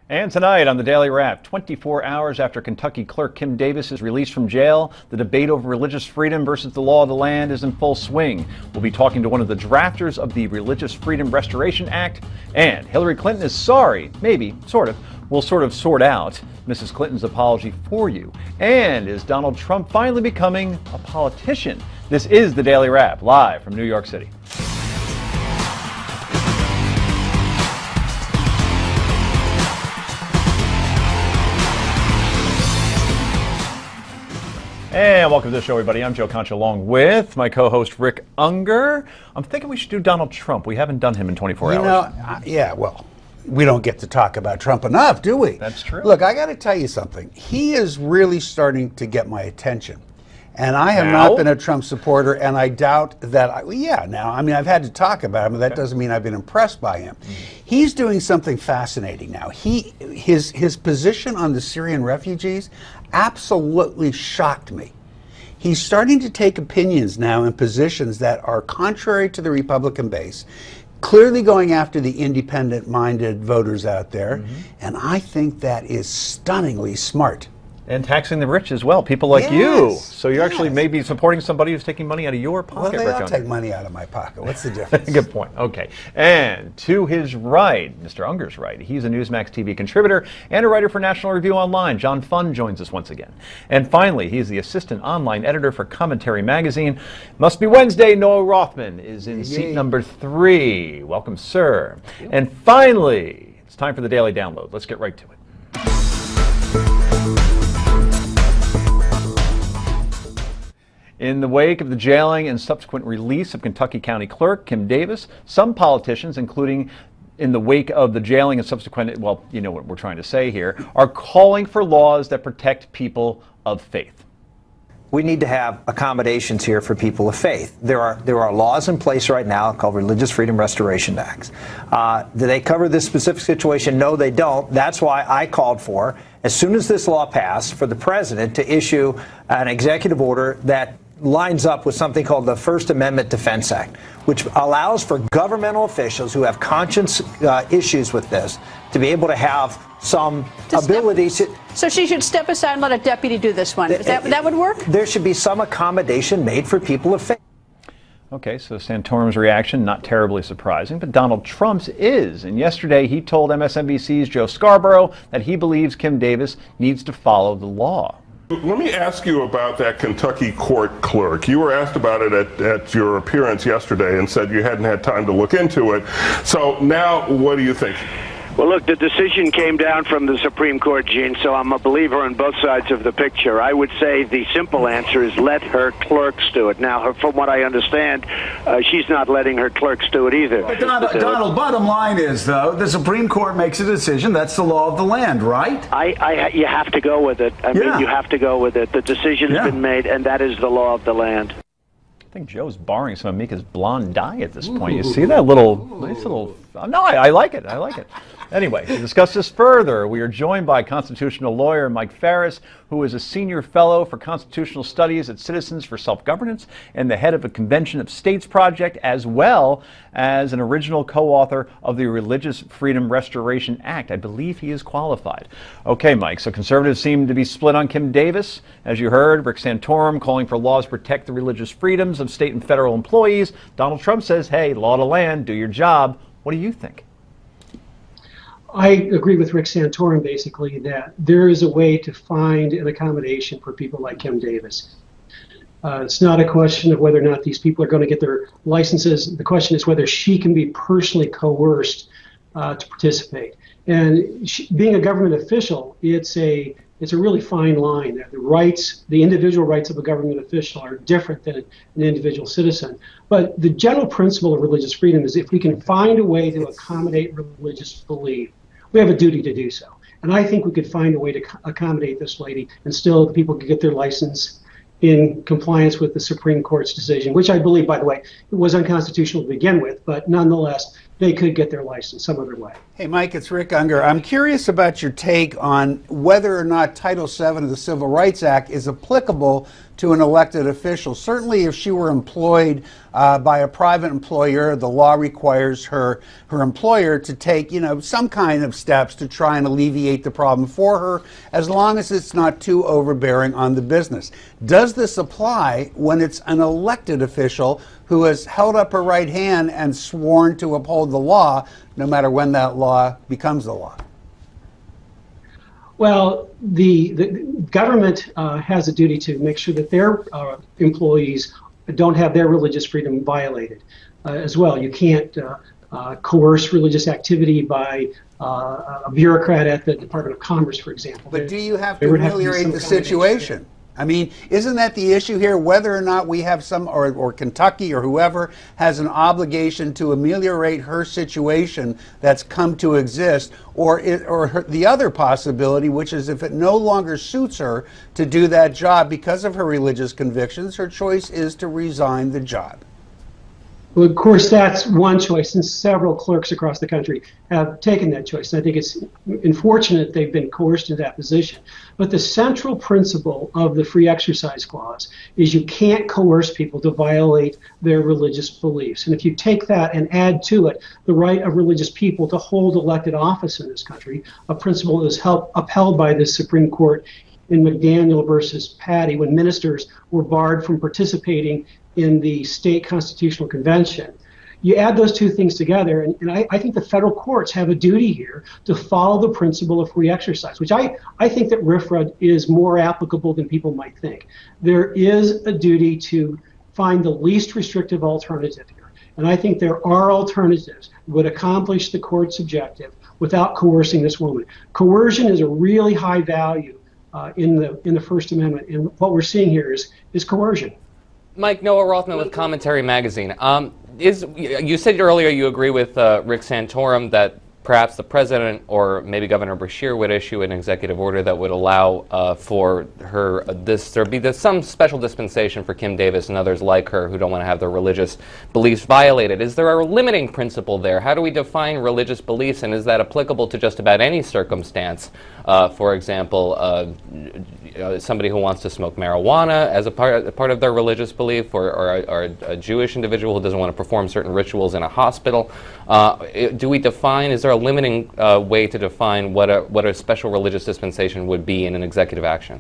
And tonight on the Daily Wrap, 24 hours after Kentucky clerk Kim Davis is released from jail, the debate over religious freedom versus the law of the land is in full swing. We'll be talking to one of the drafters of the Religious Freedom Restoration Act, and Hillary Clinton is sorry, maybe, sort of. We'll sort of sort out Mrs. Clinton's apology for you. And is Donald Trump finally becoming a politician? This is the Daily Wrap, live from New York City. And welcome to the show, everybody. I'm Joe Concha, along with my co-host Rick Unger. I'm thinking we should do Donald Trump. We haven't done him in 24 hours. Yeah, well, we don't get to talk about Trump enough, do we? That's true. Look, I got to tell you something. He is really starting to get my attention. And I have not been a Trump supporter, and I doubt that, I've had to talk about him, but that doesn't mean I've been impressed by him. He's doing something fascinating now. His position on the Syrian refugees absolutely shocked me. He's starting to take opinions now and positions that are contrary to the Republican base, clearly going after the independent-minded voters out there, and I think that is stunningly smart. And taxing the rich as well, people like you. So you're actually maybe supporting somebody who's taking money out of your pocket. Well, they all take money out of my pocket. What's the difference? Good point. Okay. And to his right, Mr. Unger's right, he's a Newsmax TV contributor and a writer for National Review Online. John Fund joins us once again. And finally, he's the assistant online editor for Commentary Magazine. Must be Wednesday. Noah Rothman is in seat number 3. Welcome, sir. And finally, it's time for the Daily Download. Let's get right to it. In the wake of the jailing and subsequent release of Kentucky County Clerk Kim Davis, some politicians, including in the wake of the jailing and subsequent, well, you know what we're trying to say here, are calling for laws that protect people of faith. We need to have accommodations here for people of faith. There are laws in place right now called Religious Freedom Restoration Acts. Do they cover this specific situation? No, they don't. That's why I called for, as soon as this law passed, for the president to issue an executive order that lines up with something called the First Amendment Defense Act, which allows for governmental officials who have conscience issues with this to be able to have some ability to... So she should step aside and let a deputy do this one. That would work? There should be some accommodation made for people of faith. Okay, so Santorum's reaction, not terribly surprising, but Donald Trump's is. And yesterday he told MSNBC's Joe Scarborough that he believes Kim Davis needs to follow the law. Let me ask you about that Kentucky court clerk. You were asked about it at your appearance yesterday and said you hadn't had time to look into it. So now what do you think? Well, look, the decision came down from the Supreme Court, Gene, so I'm a believer on both sides of the picture. I would say the simple answer is let her clerks do it. Now, from what I understand, she's not letting her clerks do it either. But Donald, bottom line is, though, the Supreme Court makes a decision. That's the law of the land, right? You have to go with it. I mean, you have to go with it. The decision's been made, and that is the law of the land. I think Joe's borrowing some of Mika's blonde dye at this point. You see that nice little... No, I like it. I like it. Anyway, to discuss this further, we are joined by constitutional lawyer Mike Farris, who is a senior fellow for constitutional studies at Citizens for Self-Governance and the head of a Convention of States project, as well as an original co-author of the Religious Freedom Restoration Act. I believe he is qualified. Okay, Mike, so conservatives seem to be split on Kim Davis. As you heard, Rick Santorum calling for laws to protect the religious freedoms of state and federal employees. Donald Trump says, hey, law of the land, do your job. What do you think? I agree with Rick Santorum, basically, that there is a way to find an accommodation for people like Kim Davis. It's not a question of whether or not these people are going to get their licenses. The question is whether she can be personally coerced to participate. And being a government official, it's a really fine line. The individual rights of a government official are different than an individual citizen. But the general principle of religious freedom is if we can find a way to accommodate religious belief, we have a duty to do so. And I think we could find a way to accommodate this lady and still people could get their license in compliance with the Supreme Court's decision, which I believe, by the way, it was unconstitutional to begin with, but nonetheless, they could get their license some other way. Hey, Mike, it's Rick Unger. I'm curious about your take on whether or not Title VII of the Civil Rights Act is applicable to an elected official. Certainly, if she were employed by a private employer, the law requires her employer to take, some kind of steps to try and alleviate the problem for her, as long as it's not too overbearing on the business. Does this apply when it's an elected official who has held up her right hand and sworn to uphold the law, no matter when that law becomes the law? Well, the government has a duty to make sure that their employees don't have their religious freedom violated as well. You can't coerce religious activity by a bureaucrat at the Department of Commerce, for example. But do you have to ameliorate the situation? I mean, isn't that the issue here, whether or not we have some, or Kentucky or whoever has an obligation to ameliorate her situation that's come to exist, or the other possibility, which is if it no longer suits her to do that job because of her religious convictions, her choice is to resign the job? Well, of course, that's one choice, and several clerks across the country have taken that choice. And I think it's unfortunate they've been coerced into that position. But the central principle of the Free Exercise Clause is you can't coerce people to violate their religious beliefs. And if you take that and add to it the right of religious people to hold elected office in this country, a principle that is upheld by the Supreme Court in McDaniel versus Patty, when ministers were barred from participating in the state constitutional convention. You add those two things together, and I think the federal courts have a duty here to follow the principle of free exercise, which I think that RFRA is more applicable than people might think. There is a duty to find the least restrictive alternative here, and I think there are alternatives that would accomplish the court's objective without coercing this woman. Coercion is a really high value in the First Amendment, and what we're seeing here is coercion. Mike, Noah Rothman with Commentary Magazine. You said earlier you agree with Rick Santorum that perhaps the president or maybe Governor Beshear would issue an executive order that would allow for her there be some special dispensation for Kim Davis and others like her who don't want to have their religious beliefs violated. Is there a limiting principle there? How do we define religious beliefs, and is that applicable to just about any circumstance? For example, somebody who wants to smoke marijuana as a part of their religious belief, or a Jewish individual who doesn't want to perform certain rituals in a hospital. Do we define, is there a limiting way to define what a special religious dispensation would be in an executive action?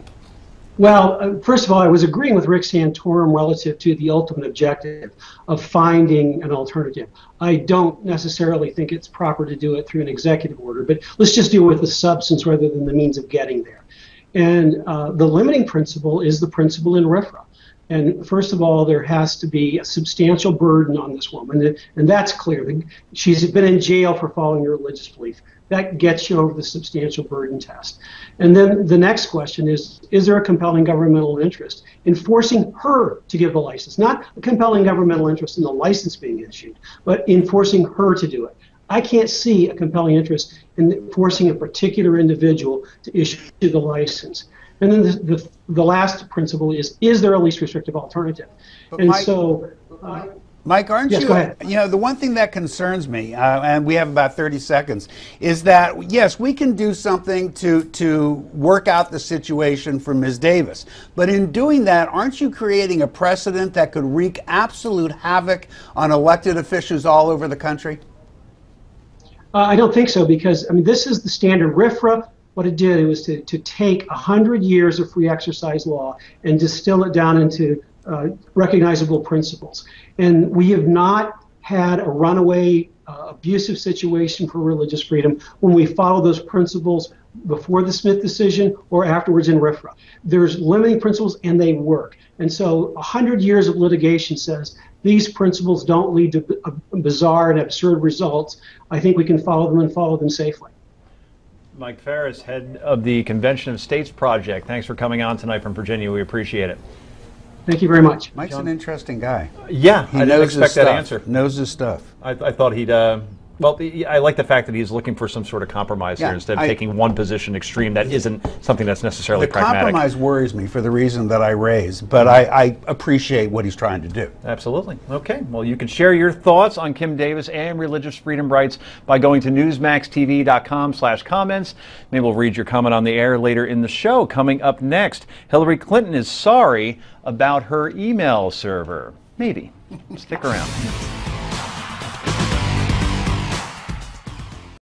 Well, first of all, I was agreeing with Rick Santorum relative to the ultimate objective of finding an alternative. I don't necessarily think it's proper to do it through an executive order, but let's just deal with the substance rather than the means of getting there. And the limiting principle is the principle in RFRA. And first of all, there has to be a substantial burden on this woman, and that's clear. She's been in jail for following her religious belief. That gets you over the substantial burden test. And then the next question is there a compelling governmental interest in forcing her to give the license? Not a compelling governmental interest in the license being issued, but in forcing her to do it. I can't see a compelling interest in forcing a particular individual to issue the license. And then the last principle is there a least restrictive alternative? But and Mike, so... Mike, aren't yes, you, go ahead. The one thing that concerns me, and we have about 30 seconds, is that, yes, we can do something to work out the situation for Ms. Davis. But in doing that, aren't you creating a precedent that could wreak absolute havoc on elected officials all over the country? I don't think so, because, this is the standard. RFRA, what it did, it was to take 100 years of free exercise law and distill it down into recognizable principles. And we have not had a runaway abusive situation for religious freedom when we follow those principles before the Smith decision or afterwards in RFRA. There's limiting principles and they work. And so 100 years of litigation says these principles don't lead to bizarre and absurd results. I think we can follow them and follow them safely. Mike Farris, head of the Convention of States Project. Thanks for coming on tonight from Virginia. We appreciate it. Thank you very much. Mike's an interesting guy. Yeah, He I didn't expect that answer. Knows his stuff. I thought he'd Well, I like the fact that he's looking for some sort of compromise here instead of taking one position extreme that isn't something that's necessarily pragmatic. The compromise worries me for the reason that I raised, but I appreciate what he's trying to do. Absolutely. Okay. Well, you can share your thoughts on Kim Davis and religious freedom rights by going to newsmaxtv.com/comments. Maybe we'll read your comment on the air later in the show. Coming up next, Hillary Clinton is sorry about her email server. Maybe. Stick around.